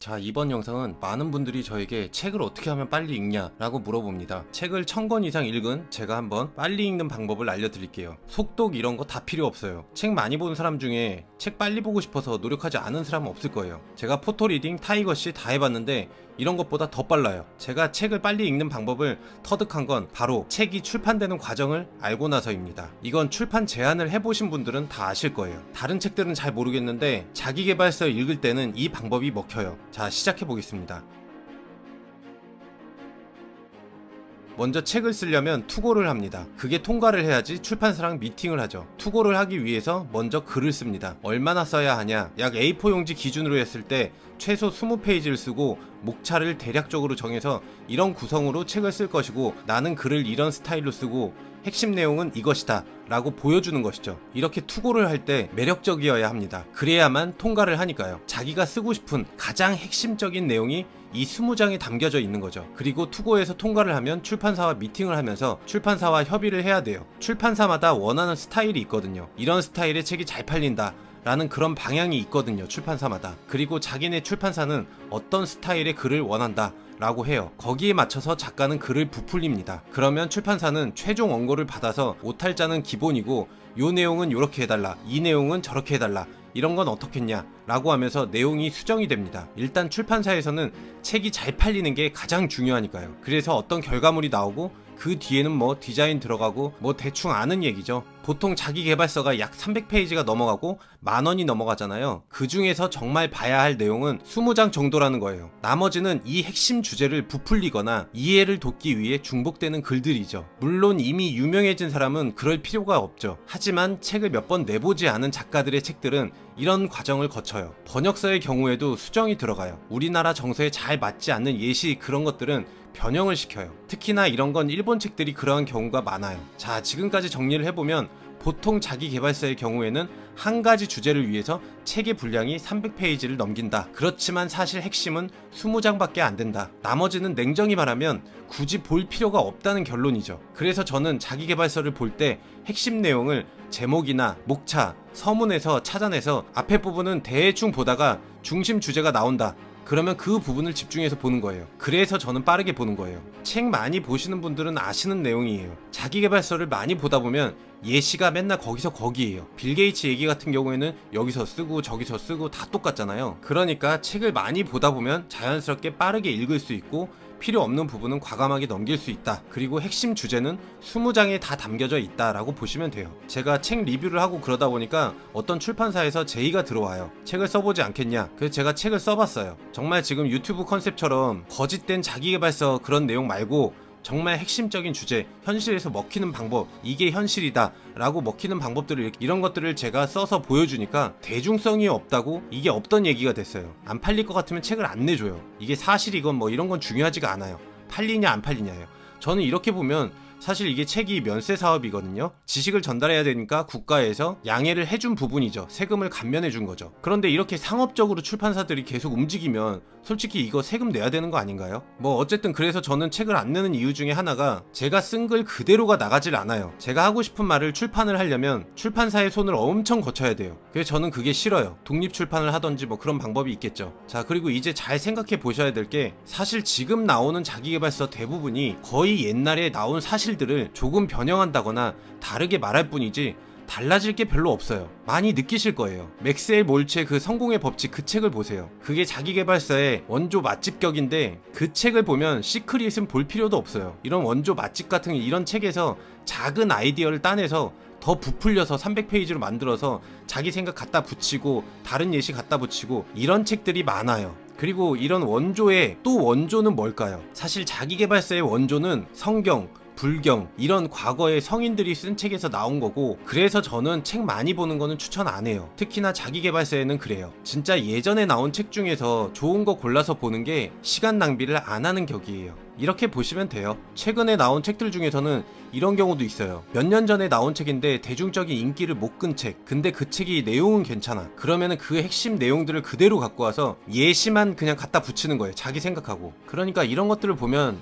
자, 이번 영상은 많은 분들이 저에게 책을 어떻게 하면 빨리 읽냐 라고 물어봅니다. 책을 1000권 이상 읽은 제가 한번 빨리 읽는 방법을 알려드릴게요. 속독 이런 거 다 필요 없어요. 책 많이 본 사람 중에 책 빨리 보고 싶어서 노력하지 않은 사람은 없을 거예요. 제가 포토리딩, 타이거시 다 해봤는데 이런 것보다 더 빨라요. 제가 책을 빨리 읽는 방법을 터득한 건 바로 책이 출판되는 과정을 알고 나서입니다. 이건 출판 제안을 해보신 분들은 다 아실 거예요. 다른 책들은 잘 모르겠는데 자기계발서 읽을 때는 이 방법이 먹혀요. 자, 시작해 보겠습니다. 먼저 책을 쓰려면 투고를 합니다. 그게 통과를 해야지 출판사랑 미팅을 하죠. 투고를 하기 위해서 먼저 글을 씁니다. 얼마나 써야 하냐? 약 A4 용지 기준으로 했을 때 최소 20페이지를 쓰고 목차를 대략적으로 정해서 이런 구성으로 책을 쓸 것이고 나는 글을 이런 스타일로 쓰고 핵심 내용은 이것이다 라고 보여주는 것이죠. 이렇게 투고를 할 때 매력적이어야 합니다. 그래야만 통과를 하니까요. 자기가 쓰고 싶은 가장 핵심적인 내용이 이 20장에 담겨져 있는 거죠. 그리고 투고에서 통과를 하면 출판사와 미팅을 하면서 출판사와 협의를 해야 돼요. 출판사마다 원하는 스타일이 있거든요. 이런 스타일의 책이 잘 팔린다 라는 그런 방향이 있거든요, 출판사마다. 그리고 자기네 출판사는 어떤 스타일의 글을 원한다 라고 해요. 거기에 맞춰서 작가는 글을 부풀립니다. 그러면 출판사는 최종 원고를 받아서 오탈자는 기본이고 요 내용은 요렇게 해달라, 이 내용은 저렇게 해달라, 이런 건 어떻겠냐 라고 하면서 내용이 수정이 됩니다. 일단 출판사에서는 책이 잘 팔리는 게 가장 중요하니까요. 그래서 어떤 결과물이 나오고 그 뒤에는 뭐 디자인 들어가고 뭐 대충 아는 얘기죠. 보통 자기계발서가 약 300페이지가 넘어가고 10,000원이 넘어가잖아요. 그 중에서 정말 봐야 할 내용은 20장 정도라는 거예요. 나머지는 이 핵심 주제를 부풀리거나 이해를 돕기 위해 중복되는 글들이죠. 물론 이미 유명해진 사람은 그럴 필요가 없죠. 하지만 책을 몇 번 내보지 않은 작가들의 책들은 이런 과정을 거쳐요. 번역서의 경우에도 수정이 들어가요. 우리나라 정서에 잘 맞지 않는 예시 그런 것들은 변형을 시켜요. 특히나 이런 건 일본 책들이 그러한 경우가 많아요. 자, 지금까지 정리를 해보면 보통 자기계발서의 경우에는 한 가지 주제를 위해서 책의 분량이 300페이지를 넘긴다. 그렇지만 사실 핵심은 20장밖에 안 된다. 나머지는 냉정히 말하면 굳이 볼 필요가 없다는 결론이죠. 그래서 저는 자기계발서를 볼 때 핵심 내용을 제목이나 목차, 서문에서 찾아내서 앞에 부분은 대충 보다가 중심 주제가 나온다. 그러면 그 부분을 집중해서 보는 거예요. 그래서 저는 빠르게 보는 거예요. 책 많이 보시는 분들은 아시는 내용이에요. 자기계발서를 많이 보다 보면 예시가 맨날 거기서 거기에요. 빌 게이츠 얘기 같은 경우에는 여기서 쓰고 저기서 쓰고 다 똑같잖아요. 그러니까 책을 많이 보다 보면 자연스럽게 빠르게 읽을 수 있고 필요 없는 부분은 과감하게 넘길 수 있다. 그리고 핵심 주제는 20장에 다 담겨져 있다 라고 보시면 돼요. 제가 책 리뷰를 하고 그러다 보니까 어떤 출판사에서 제의가 들어와요. 책을 써보지 않겠냐. 그래서 제가 책을 써봤어요. 정말 지금 유튜브 컨셉처럼 거짓된 자기계발서 그런 내용 말고 정말 핵심적인 주제, 현실에서 먹히는 방법, 이게 현실이다 라고 먹히는 방법들을 이런 것들을 제가 써서 보여주니까 대중성이 없다고 이게 없던 얘기가 됐어요. 안 팔릴 것 같으면 책을 안 내줘요. 이게 사실이건 뭐 이런 건 중요하지가 않아요. 팔리냐 안 팔리냐예요. 저는 이렇게 보면 사실 이게 책이 면세 사업이거든요. 지식을 전달해야 되니까 국가에서 양해를 해준 부분이죠. 세금을 감면해 준 거죠. 그런데 이렇게 상업적으로 출판사들이 계속 움직이면 솔직히 이거 세금 내야 되는 거 아닌가요? 뭐 어쨌든 그래서 저는 책을 안 내는 이유 중에 하나가 제가 쓴 글 그대로가 나가질 않아요. 제가 하고 싶은 말을 출판을 하려면 출판사의 손을 엄청 거쳐야 돼요. 그래서 저는 그게 싫어요. 독립 출판을 하던지 뭐 그런 방법이 있겠죠. 자, 그리고 이제 잘 생각해 보셔야 될 게 사실 지금 나오는 자기계발서 대부분이 거의 옛날에 나온 사실들을 조금 변형한다거나 다르게 말할 뿐이지 달라질 게 별로 없어요. 많이 느끼실 거예요. 맥스웰 몰츠의 그 성공의 법칙 그 책을 보세요. 그게 자기계발서의 원조 맛집격인데 그 책을 보면 시크릿은 볼 필요도 없어요. 이런 원조 맛집 같은 이런 책에서 작은 아이디어를 따내서 더 부풀려서 300페이지로 만들어서 자기 생각 갖다 붙이고 다른 예시 갖다 붙이고 이런 책들이 많아요. 그리고 이런 원조의 또 원조는 뭘까요? 사실 자기계발서의 원조는 성경, 불경 이런 과거의 성인들이 쓴 책에서 나온 거고 그래서 저는 책 많이 보는 거는 추천 안 해요. 특히나 자기계발서에는 그래요. 진짜 예전에 나온 책 중에서 좋은 거 골라서 보는 게 시간 낭비를 안 하는 격이에요. 이렇게 보시면 돼요. 최근에 나온 책들 중에서는 이런 경우도 있어요. 몇 년 전에 나온 책인데 대중적인 인기를 못 끈 책. 근데 그 책이 내용은 괜찮아. 그러면은 그 핵심 내용들을 그대로 갖고 와서 예시만 그냥 갖다 붙이는 거예요. 자기 생각하고. 그러니까 이런 것들을 보면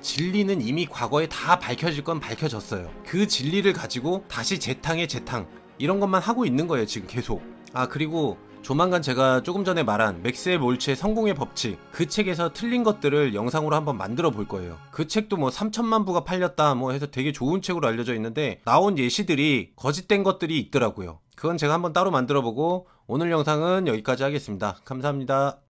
진리는 이미 과거에 다 밝혀질 건 밝혀졌어요. 그 진리를 가지고 다시 재탕에 재탕 이런 것만 하고 있는 거예요 지금 계속. 아, 그리고 조만간 제가 조금 전에 말한 맥스웰 몰츠의 성공의 법칙, 그 책에서 틀린 것들을 영상으로 한번 만들어 볼 거예요. 그 책도 뭐 3천만 부가 팔렸다 뭐 해서 되게 좋은 책으로 알려져 있는데 나온 예시들이 거짓된 것들이 있더라고요. 그건 제가 한번 따로 만들어 보고 오늘 영상은 여기까지 하겠습니다. 감사합니다.